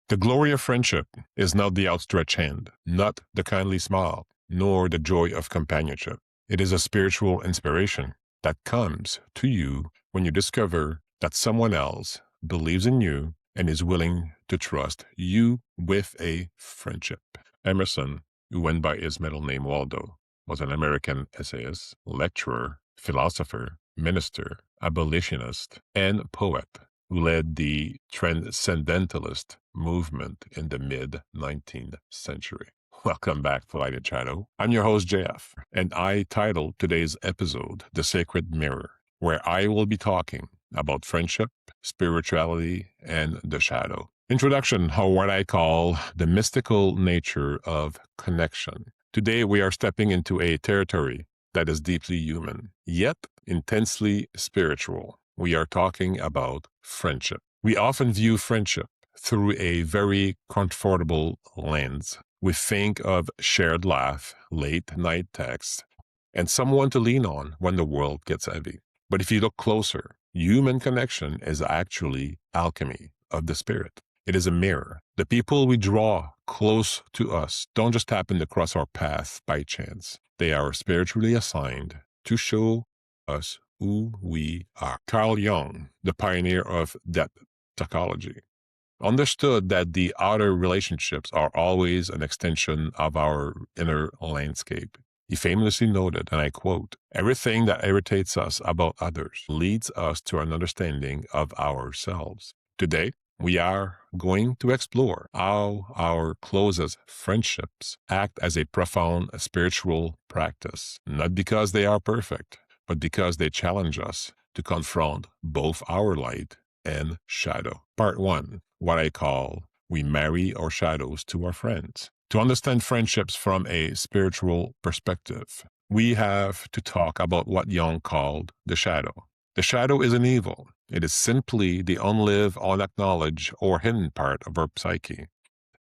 The glory of friendship is not the outstretched hand, not the kindly smile, nor the joy of companionship. It is a spiritual inspiration that comes to you when you discover that someone else believes in you and is willing to trust you with a friendship. Emerson, who went by his middle name Waldo, was an American essayist, lecturer, philosopher, minister, abolitionist, and poet who led the transcendentalist movement in the mid-19th century. Welcome back to Lighted Shadow. I'm your host, JF, and I titled today's episode The Sacred Mirror, where I will be talking about friendship, spirituality, and the shadow. Introduction, or what I call the mystical nature of connection. Today, we are stepping into a territory that is deeply human, yet intensely spiritual. We are talking about friendship. We often view friendship through a very comfortable lens. We think of shared laugh, late night texts, and someone to lean on when the world gets heavy. But if you look closer, human connection is actually alchemy of the spirit. It is a mirror. The people we draw close to us don't just happen to cross our path by chance. They are spiritually assigned to show us who we are. Carl Jung, the pioneer of depth psychology, understood that the outer relationships are always an extension of our inner landscape. He famously noted, and I quote, "Everything that irritates us about others leads us to an understanding of ourselves." Today, we are going to explore how our closest friendships act as a profound spiritual practice, not because they are perfect, but because they challenge us to confront both our light and shadow. Part 1, what I call we marry our shadows to our friends. To understand friendships from a spiritual perspective, we have to talk about what Jung called the shadow. The shadow isn't evil. It is simply the unlived, unacknowledged, or hidden part of our psyche.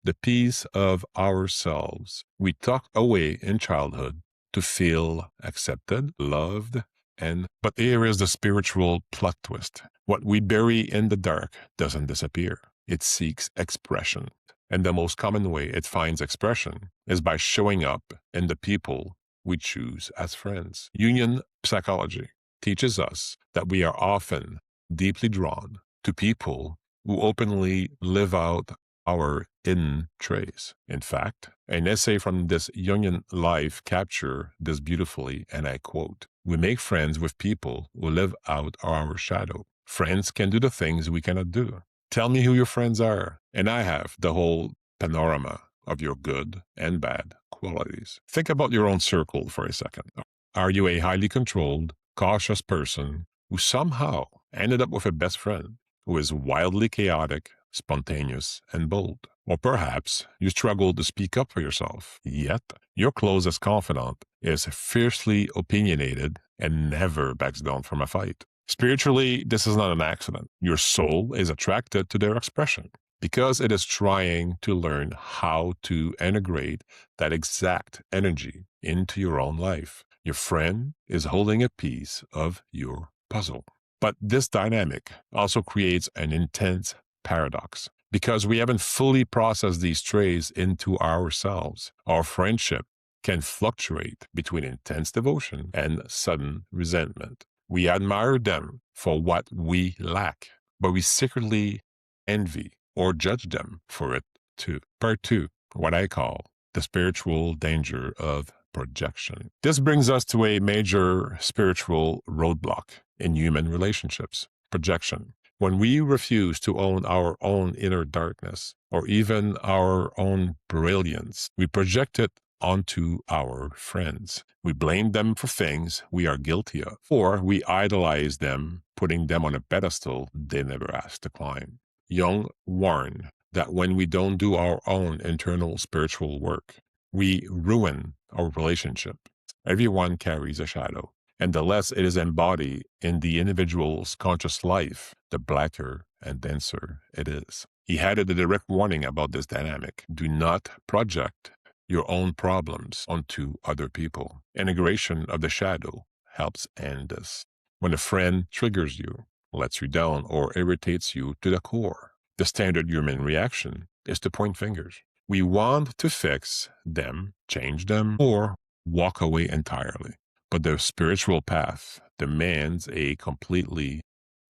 The piece of ourselves we tucked away in childhood to feel accepted, loved, but here is the spiritual plot twist. What we bury in the dark doesn't disappear. It seeks expression. And the most common way it finds expression is by showing up in the people we choose as friends. Jungian psychology teaches us that we are often deeply drawn to people who openly live out our hidden traits. In fact, an essay from this Jungian life captures this beautifully, and I quote, "We make friends with people who live out our shadow. Friends can do the things we cannot do. Tell me who your friends are, and I have the whole panorama of your good and bad qualities." Think about your own circle for a second. Are you a highly controlled, cautious person who somehow ended up with a best friend who is wildly chaotic, spontaneous, and bold? Or perhaps you struggle to speak up for yourself, yet your closest confidant is fiercely opinionated and never backs down from a fight. Spiritually, this is not an accident. Your soul is attracted to their expression because it is trying to learn how to integrate that exact energy into your own life. Your friend is holding a piece of your puzzle. But this dynamic also creates an intense paradox. Because we haven't fully processed these traits into ourselves, our friendship can fluctuate between intense devotion and sudden resentment. We admire them for what we lack, but we secretly envy or judge them for it too. Part 2, what I call the spiritual danger of projection. This brings us to a major spiritual roadblock in human relationships: projection. When we refuse to own our own inner darkness or even our own brilliance, we project it onto our friends. We blame them for things we are guilty of, or we idolize them, putting them on a pedestal they never asked to climb. Jung warned that when we don't do our own internal spiritual work, we ruin our relationship. Everyone carries a shadow, and the less it is embodied in the individual's conscious life, the blacker and denser it is. He added a direct warning about this dynamic. Do not project your own problems onto other people. Integration of the shadow helps end this. When a friend triggers you, lets you down, or irritates you to the core, The standard human reaction is to point fingers. We want to fix them, change them, or walk away entirely. But the spiritual path demands a completely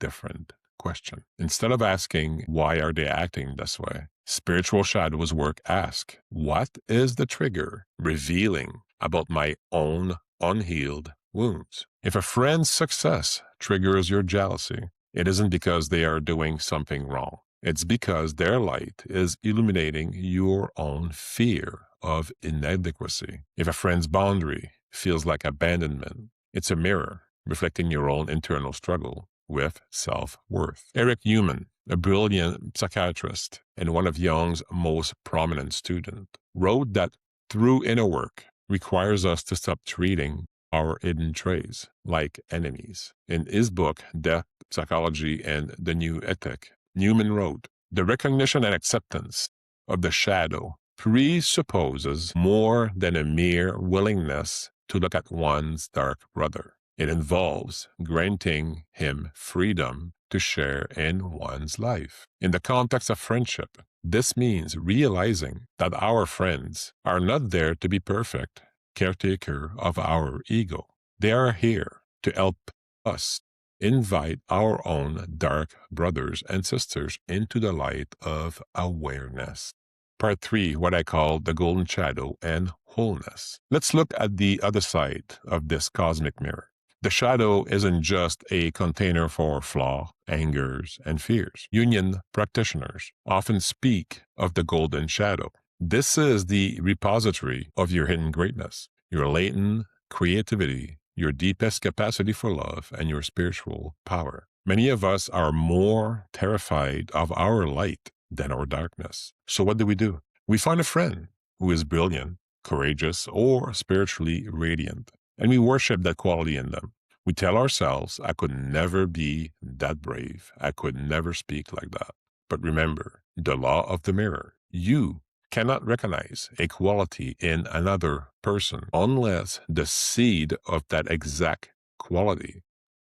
different question. Instead of asking, why are they acting this way? Spiritual shadows work ask, what is the trigger revealing about my own unhealed wounds? If a friend's success triggers your jealousy, it isn't because they are doing something wrong. It's because their light is illuminating your own fear of inadequacy. If a friend's boundary feels like abandonment, it's a mirror reflecting your own internal struggle with self-worth. Eric Newman, a brilliant psychiatrist and one of Jung's most prominent students, wrote that true inner work requires us to stop treating our hidden traits like enemies. In his book, Death, Psychology, and the New Ethic, Newman wrote, the recognition and acceptance of the shadow presupposes more than a mere willingness to look at one's dark brother. It involves granting him freedom to share in one's life. In the context of friendship, this means realizing that our friends are not there to be perfect caretaker of our ego. They are here to help us invite our own dark brothers and sisters into the light of awareness. Part 3, what I call the golden shadow and wholeness. Let's look at the other side of this cosmic mirror. The shadow isn't just a container for flaw, angers, and fears. Jungian practitioners often speak of the golden shadow. This is the repository of your hidden greatness, your latent creativity, your deepest capacity for love, and your spiritual power. Many of us are more terrified of our light than our darkness. So what do? We find a friend who is brilliant, courageous, or spiritually radiant, and we worship that quality in them. We tell ourselves, I could never be that brave. I could never speak like that. But remember, the law of the mirror. You cannot recognize a quality in another person unless the seed of that exact quality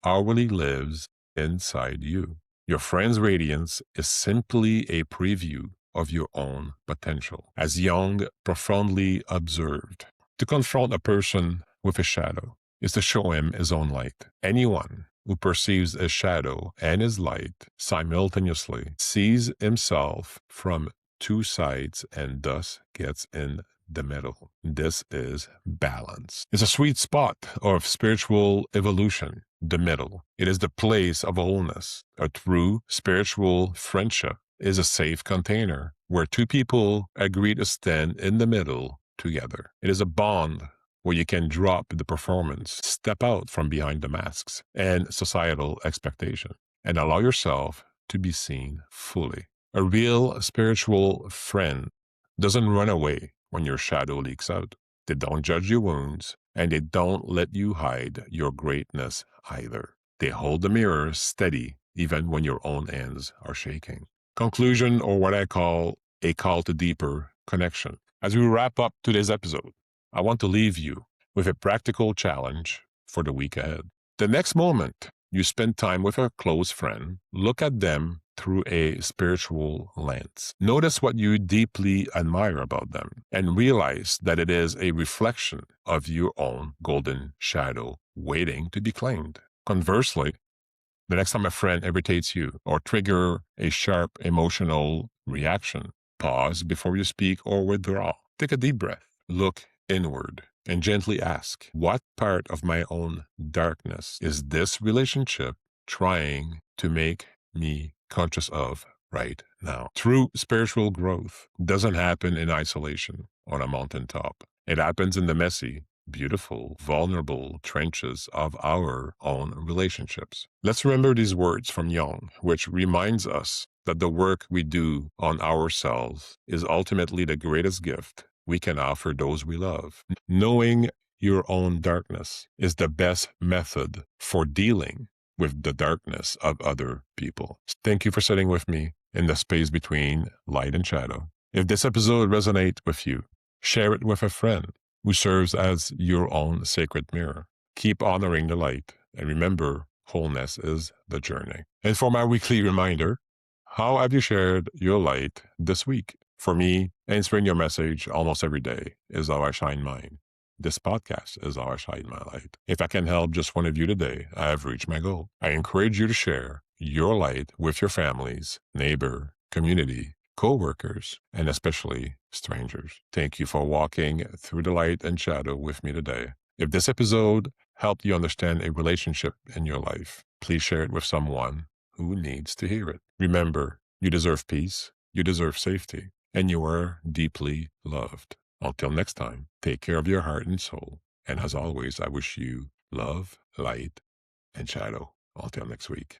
already lives inside you. Your friend's radiance is simply a preview of your own potential. As Jung profoundly observed, to confront a person with a shadow is to show him his own light. Anyone who perceives a shadow and his light simultaneously sees himself from two sides and thus gets in the middle. This is balance. It's a sweet spot of spiritual evolution, the middle. It is the place of wholeness. A true spiritual friendship is a safe container where two people agree to stand in the middle together. It is a bond where you can drop the performance, step out from behind the masks and societal expectation, and allow yourself to be seen fully. A real spiritual friend doesn't run away when your shadow leaks out. They don't judge your wounds, and they don't let you hide your greatness either. They hold the mirror steady even when your own hands are shaking. Conclusion, or what I call a call to deeper connection. As we wrap up today's episode, I want to leave you with a practical challenge for the week ahead. The next moment you spend time with a close friend, look at them through a spiritual lens. Notice what you deeply admire about them and realize that it is a reflection of your own golden shadow waiting to be claimed. Conversely, the next time a friend irritates you or trigger a sharp emotional reaction, pause before you speak or withdraw. Take a deep breath, look inward, and gently ask, what part of my own darkness is this relationship trying to make me conscious of right now? True spiritual growth doesn't happen in isolation on a mountaintop. It happens in the messy, beautiful, vulnerable trenches of our own relationships. Let's remember these words from Jung, which reminds us that the work we do on ourselves is ultimately the greatest gift we can offer those we love. Knowing your own darkness is the best method for dealing with the darkness of other people. Thank you for sitting with me in the space between light and shadow. If this episode resonates with you, share it with a friend who serves as your own sacred mirror. Keep honoring the light, and remember, wholeness is the journey. And for my weekly reminder, How have you shared your light this week? For me, answering your message almost every day is how I shine mine. This podcast is how I shine my light. If I can help just one of you today, I have reached my goal. I encourage you to share your light with your families, neighbor, community, co-workers, and especially strangers. Thank you for walking through the light and shadow with me today. If this episode helped you understand a relationship in your life, please share it with someone who needs to hear it. Remember, you deserve peace, you deserve safety, and you are deeply loved. Until next time, take care of your heart and soul. And as always, I wish you love, light, and shadow. Until next week.